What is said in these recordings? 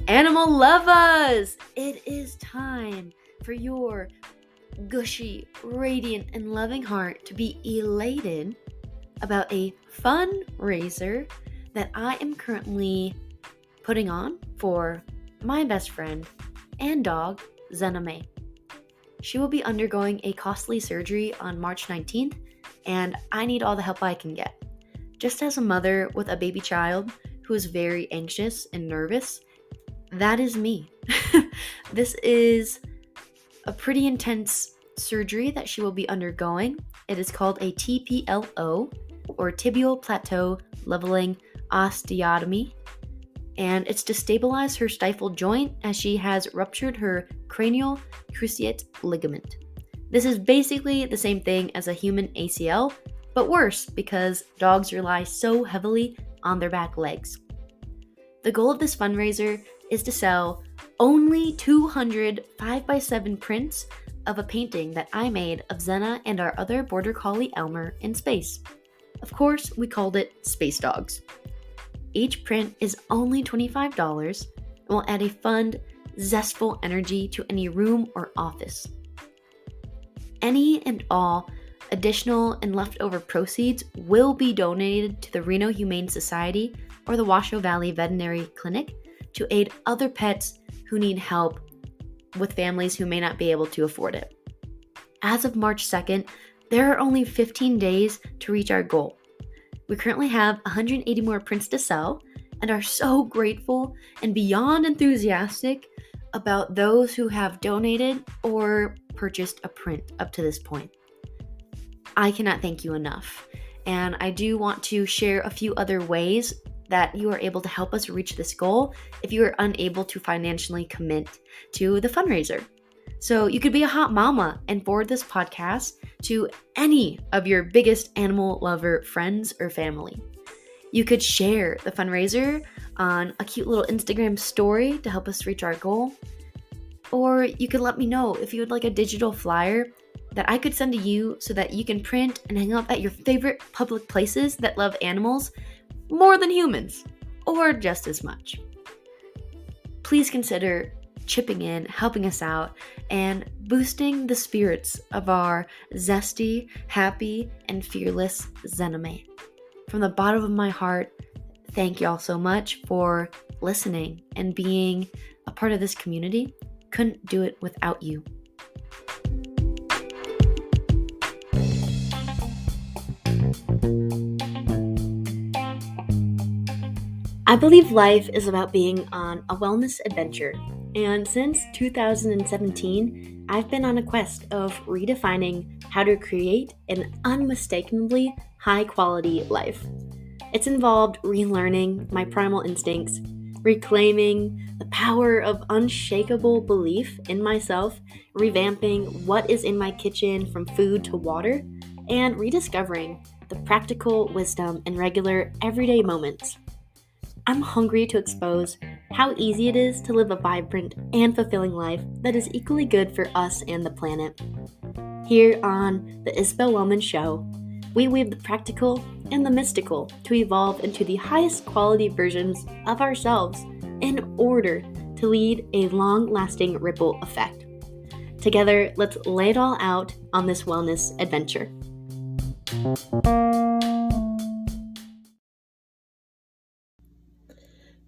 Animal lovers! It is time for your gushy, radiant, and loving heart to be elated about a fundraiser that I am currently putting on for my best friend and dog, Zena May. She will be undergoing a costly surgery on March 19th, and I need all the help I can get. Just as a mother with a baby child who is very anxious and nervous, that is me. This is a pretty intense surgery that she will be undergoing. It is called a TPLO, or tibial plateau leveling osteotomy, and it's to stabilize her stifled joint as she has ruptured her cranial cruciate ligament. This is basically the same thing as a human ACL, but worse because dogs rely so heavily on their back legs. The goal of this fundraiser is to sell only 200 5x7 prints of a painting that I made of Zena and our other border collie Elmer in space. Of course, we called it Space Dogs. Each print is only $25 and will add a fun, zestful energy to any room or office. Any and all additional and leftover proceeds will be donated to the Reno Humane Society or the Washoe Valley Veterinary Clinic to aid other pets who need help with families who may not be able to afford it. As of March 2nd, there are only 15 days to reach our goal. We currently have 180 more prints to sell and are so grateful and beyond enthusiastic about those who have donated or purchased a print up to this point. I cannot thank you enough, and I do want to share a few other ways that you are able to help us reach this goal if you are unable to financially commit to the fundraiser. So you could be a hot mama and forward this podcast to any of your biggest animal lover friends or family. You could share the fundraiser on a cute little Instagram story to help us reach our goal. Or you could let me know if you would like a digital flyer that I could send to you so that you can print and hang up at your favorite public places that love animals more than humans, or just as much. Please consider chipping in, helping us out, and boosting the spirits of our zesty, happy, and fearless Zena May. From the bottom of my heart, thank y'all so much for listening and being a part of this community. Couldn't do it without you. I believe life is about being on a wellness adventure, and since 2017, I've been on a quest of redefining how to create an unmistakably high-quality life. It's involved relearning my primal instincts, reclaiming the power of unshakable belief in myself, revamping what is in my kitchen from food to water, and rediscovering the practical wisdom in regular, everyday moments. I'm hungry to expose how easy it is to live a vibrant and fulfilling life that is equally good for us and the planet. Here on the Isabelle Wellman Show, we weave the practical and the mystical to evolve into the highest quality versions of ourselves in order to lead a long-lasting ripple effect. Together, let's lay it all out on this wellness adventure.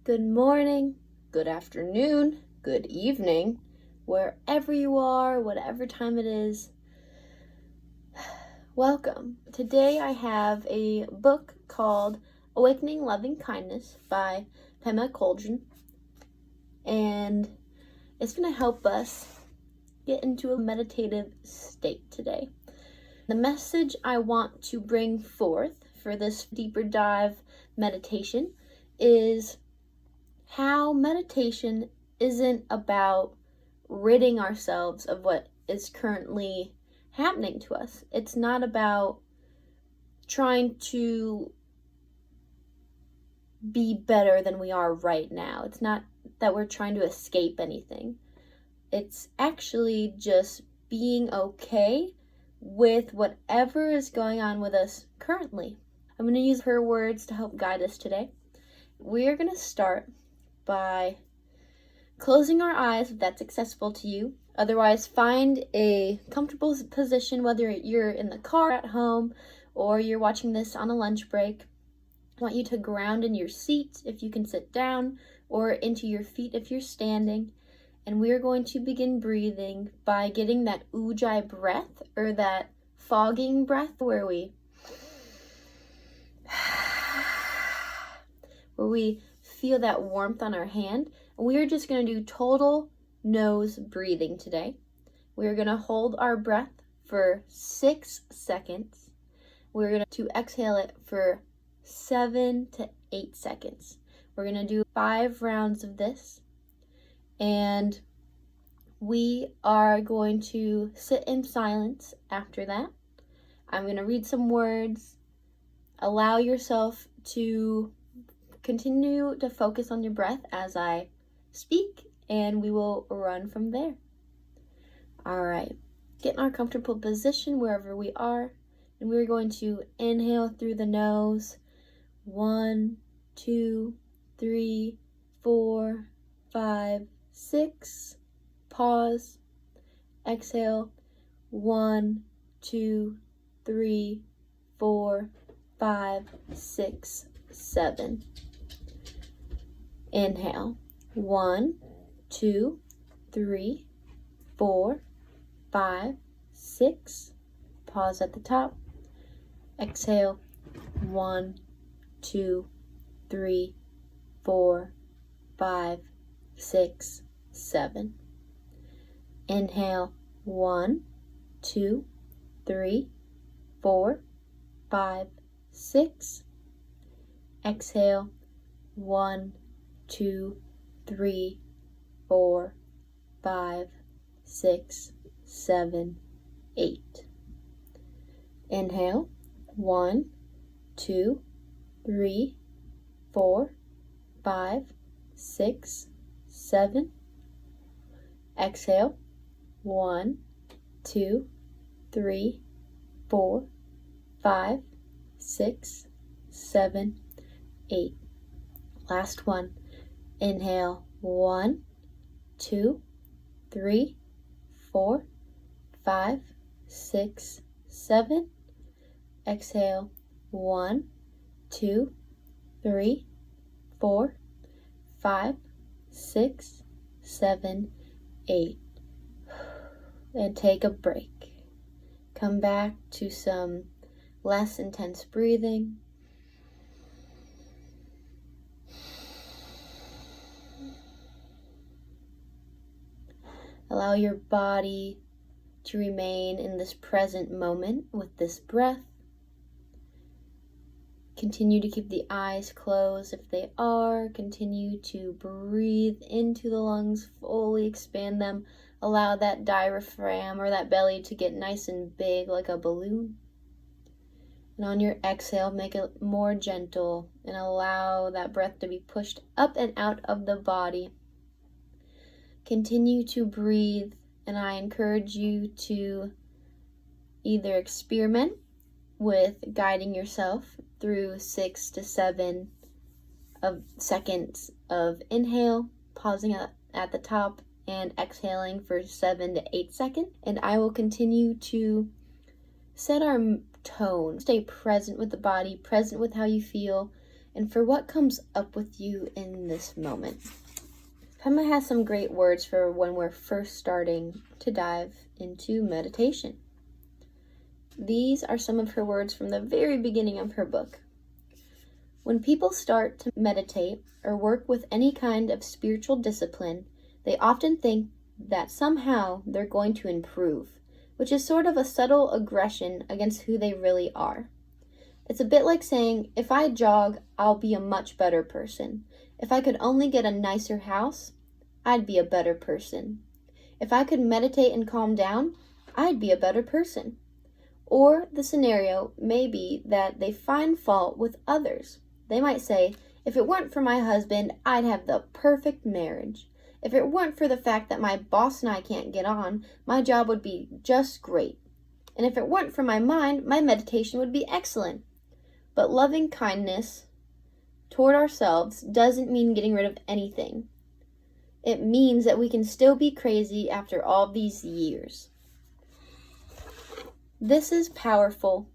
Good morning, good afternoon, good evening, wherever you are, whatever time it is. Welcome. Today I have a book called Awakening Loving Kindness by Pema Chödrön, and it's going to help us get into a meditative state today. The message I want to bring forth for this deeper dive meditation is how meditation isn't about ridding ourselves of what is currently happening to us. It's not about trying to be better than we are right now. It's not that we're trying to escape anything. It's actually just being okay with whatever is going on with us currently. I'm going to use her words to help guide us today. We're going to start by closing our eyes if that's accessible to you. Otherwise, find a comfortable position, whether you're in the car, at home, or you're watching this on a lunch break. I want you to ground in your seat if you can sit down, or into your feet if you're standing. And we're going to begin breathing by getting that ujjayi breath, or that fogging breath, where we feel that warmth on our hand. And we are just going to do total nose breathing today. We are going to hold our breath for 6 seconds. We're going to exhale it for 7 to 8 seconds. We're going to do 5 rounds of this. And we are going to sit in silence after that. I'm going to read some words. Allow yourself to continue to focus on your breath as I speak, and we will run from there. All right, get in our comfortable position wherever we are, and we're going to inhale through the nose. 1, 2, 3, 4, 5, 6. Pause. Exhale. 1, 2, 3, 4, 5, 6, 7. Inhale. 1, 2, 3, 4, 5, 6. Pause at the top. Exhale. 1, 2, 3, 4, 5, 6, 7. Inhale. 1, 2, 3, 4, 5, 6. Exhale. 1, 2, 3, 4, 5, 6, 7, 8. Inhale. 1, 2, 3, 4, 5, 6, 7. Exhale. 1, 2, 3, 4, 5, 6, 7, 8. Last one. Inhale. 1, 2, 3, 4, 5, 6, 7. Exhale. 1, 2, 3, 4, 5, 6, 7, 8. And take a break. Come back to some less intense breathing. Allow your body to remain in this present moment with this breath. Continue to keep the eyes closed if they are. Continue to breathe into the lungs, fully expand them. Allow that diaphragm or that belly to get nice and big like a balloon. And on your exhale, make it more gentle and allow that breath to be pushed up and out of the body. Continue to breathe, and I encourage you to either experiment with guiding yourself through 6 to 7 seconds of inhale, pausing at the top, and exhaling for 7 to 8 seconds. And I will continue to set our tone, stay present with the body, present with how you feel, and for what comes up with you in this moment. Pema has some great words for when we're first starting to dive into meditation. These are some of her words from the very beginning of her book. When people start to meditate or work with any kind of spiritual discipline, they often think that somehow they're going to improve, which is sort of a subtle aggression against who they really are. It's a bit like saying, if I jog, I'll be a much better person. If I could only get a nicer house, I'd be a better person. If I could meditate and calm down, I'd be a better person. Or the scenario may be that they find fault with others. They might say, if it weren't for my husband, I'd have the perfect marriage. If it weren't for the fact that my boss and I can't get on, my job would be just great. And if it weren't for my mind, my meditation would be excellent. But loving kindness toward ourselves doesn't mean getting rid of anything. it means that we can still be crazy after all these years. This is powerful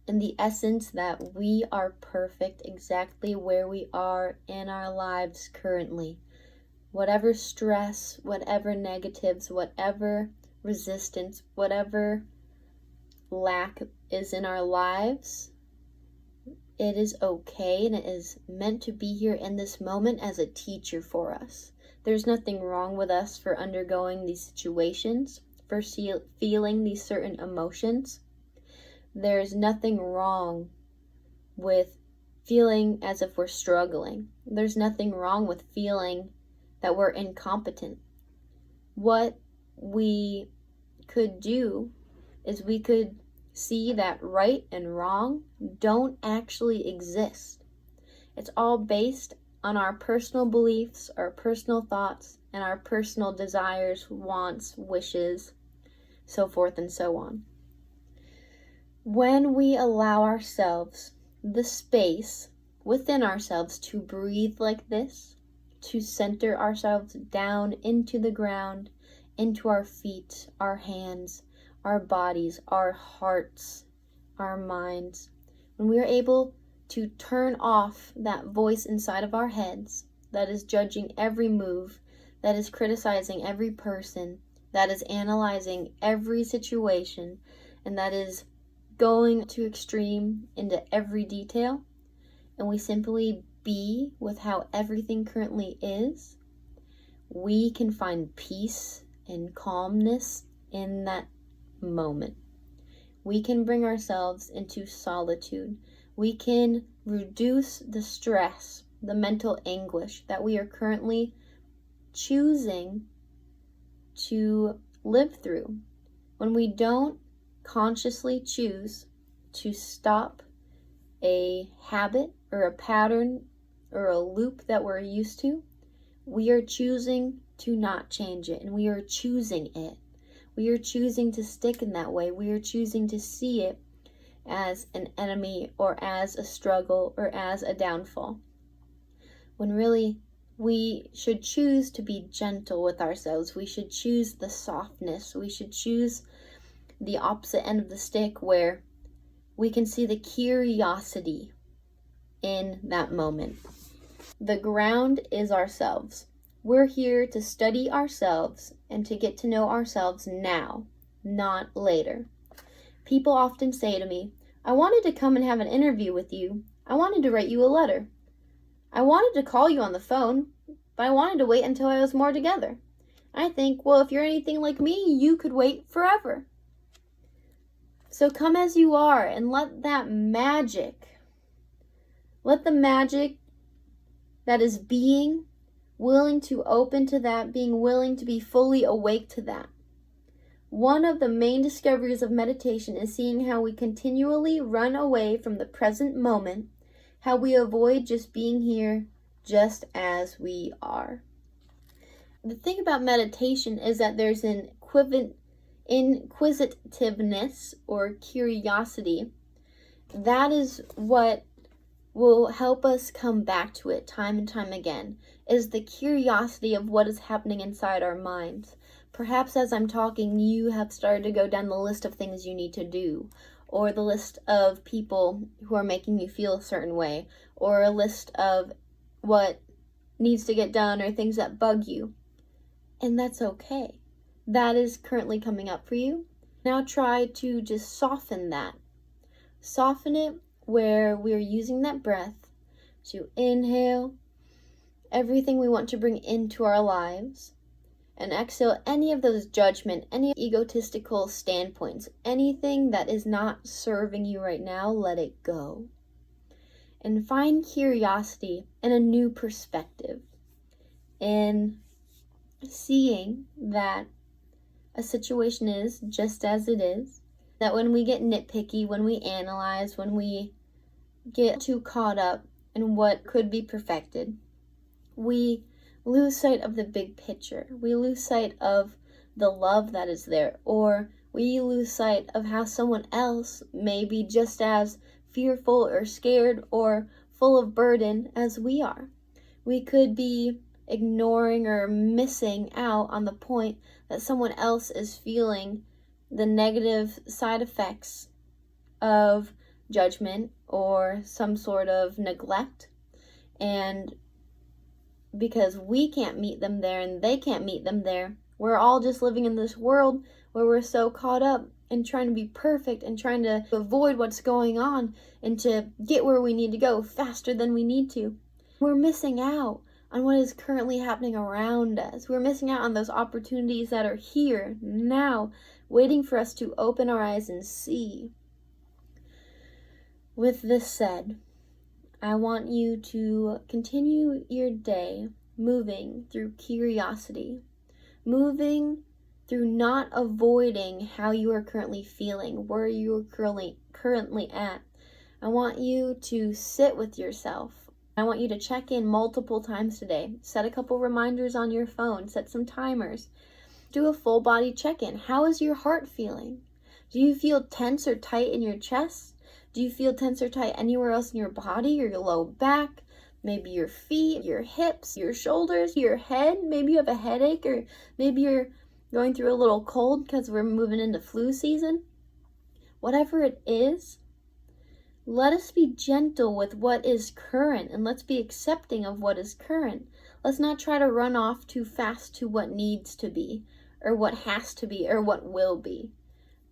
in the essence that we are perfect exactly where we are in our lives currently. Whatever stress, whatever negatives, whatever resistance, whatever lack is in our lives, it is okay, and it is meant to be here in this moment as a teacher for us. There's nothing wrong with us for undergoing these situations, for feeling these certain emotions. There's nothing wrong with feeling as if we're struggling. There's nothing wrong with feeling that we're incompetent. What we could do is we could see that right and wrong don't actually exist. It's all based on our personal beliefs, our personal thoughts, and our personal desires, wants, wishes, so forth and so on. When we allow ourselves the space within ourselves to breathe like this, to center ourselves down into the ground, into our feet, our hands, our bodies, our hearts, our minds, when we are able to turn off that voice inside of our heads that is judging every move, that is criticizing every person, that is analyzing every situation, and that is going to extreme into every detail, and we simply be with how everything currently is, we can find peace and calmness in that moment. We can bring ourselves into solitude. We can reduce the stress, the mental anguish that we are currently choosing to live through. When we don't consciously choose to stop a habit or a pattern or a loop that we're used to, we are choosing to not change it, and we are choosing it. We are choosing to stick in that way. We are choosing to see it as an enemy or as a struggle or as a downfall, when really we should choose to be gentle with ourselves. We should choose the softness. We should choose the opposite end of the stick, where we can see the curiosity in that moment. The ground is ourselves. We're here to study ourselves and to get to know ourselves now, not later. People often say to me, I wanted to come and have an interview with you. I wanted to write you a letter. I wanted to call you on the phone, but I wanted to wait until I was more together. I think, well, if you're anything like me, you could wait forever. So come as you are and let the magic that is being willing to open to that, being willing to be fully awake to that. One of the main discoveries of meditation is seeing how we continually run away from the present moment, how we avoid just being here just as we are. The thing about meditation is that there's an inquisitiveness or curiosity. That is what will help us come back to it time and time again, is the curiosity of what is happening inside our minds. Perhaps as I'm talking, you have started to go down the list of things you need to do, or the list of people who are making you feel a certain way, or a list of what needs to get done or things that bug you. And that's okay. That is currently coming up for you. Now try to just soften that. Soften it where we're using that breath to inhale everything we want to bring into our lives, and exhale any of those judgment, any egotistical standpoints, anything that is not serving you right now, let it go. And find curiosity and a new perspective in seeing that a situation is just as it is, that when we get nitpicky, when we analyze, when we get too caught up in what could be perfected, we lose sight of the big picture. We lose sight of the love that is there, or we lose sight of how someone else may be just as fearful or scared or full of burden as we are. We could be ignoring or missing out on the point that someone else is feeling the negative side effects of judgment or some sort of neglect. And because we can't meet them there and they can't meet them there, we're all just living in this world where we're so caught up and trying to be perfect and trying to avoid what's going on and to get where we need to go faster than we need to. We're missing out on what is currently happening around us. We're missing out on those opportunities that are here now, waiting for us to open our eyes and see. With this said, I want you to continue your day moving through curiosity, moving through not avoiding how you are currently feeling, where you are currently at. I want you to sit with yourself. I want you to check in multiple times today. Set a couple reminders on your phone. Set some timers. Do a full body check-in. How is your heart feeling? Do you feel tense or tight in your chest? Do you feel tense or tight anywhere else in your body, your low back, maybe your feet, your hips, your shoulders, your head? Maybe you have a headache, or maybe you're going through a little cold because we're moving into flu season. Whatever it is, let us be gentle with what is current, and let's be accepting of what is current. Let's not try to run off too fast to what needs to be, or what has to be, or what will be.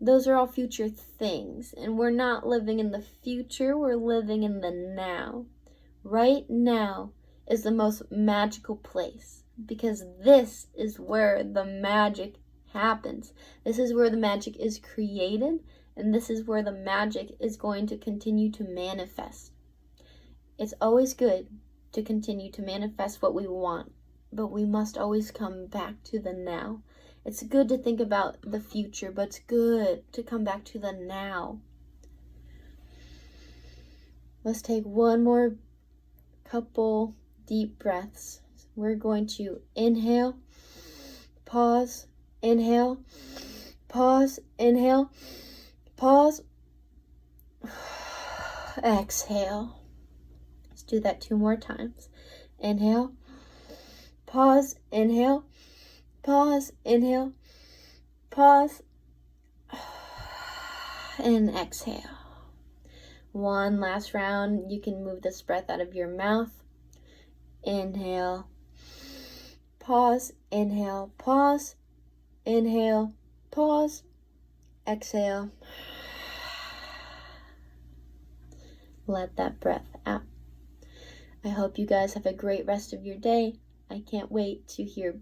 Those are all future things, and we're not living in the future, we're living in the now. Right now is the most magical place, because this is where the magic happens. This is where the magic is created, and this is where the magic is going to continue to manifest. It's always good to continue to manifest what we want, but we must always come back to the now. It's good to think about the future, but it's good to come back to the now. Let's take one more couple deep breaths. We're going to inhale, pause, inhale, pause, inhale, pause, exhale. Let's do that 2 more times. Inhale, pause, inhale, pause, inhale, pause, and exhale. One last round. You can move this breath out of your mouth. Inhale, pause, inhale, pause, inhale, pause, exhale. Let that breath out. I hope you guys have a great rest of your day. I can't wait to hear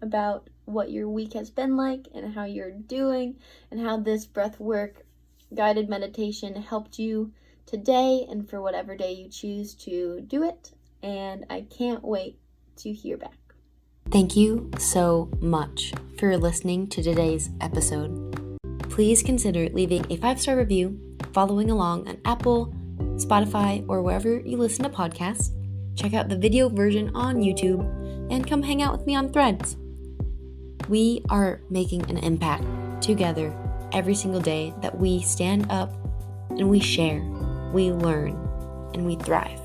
about what your week has been like and how you're doing and how this breath work guided meditation helped you today and for whatever day you choose to do it. And I can't wait to hear back. Thank you so much for listening to today's episode. Please consider leaving a 5-star review, following along on Apple, Spotify, or wherever you listen to podcasts. Check out the video version on YouTube and come hang out with me on Threads. We are making an impact together every single day that we stand up and we share, we learn, and we thrive.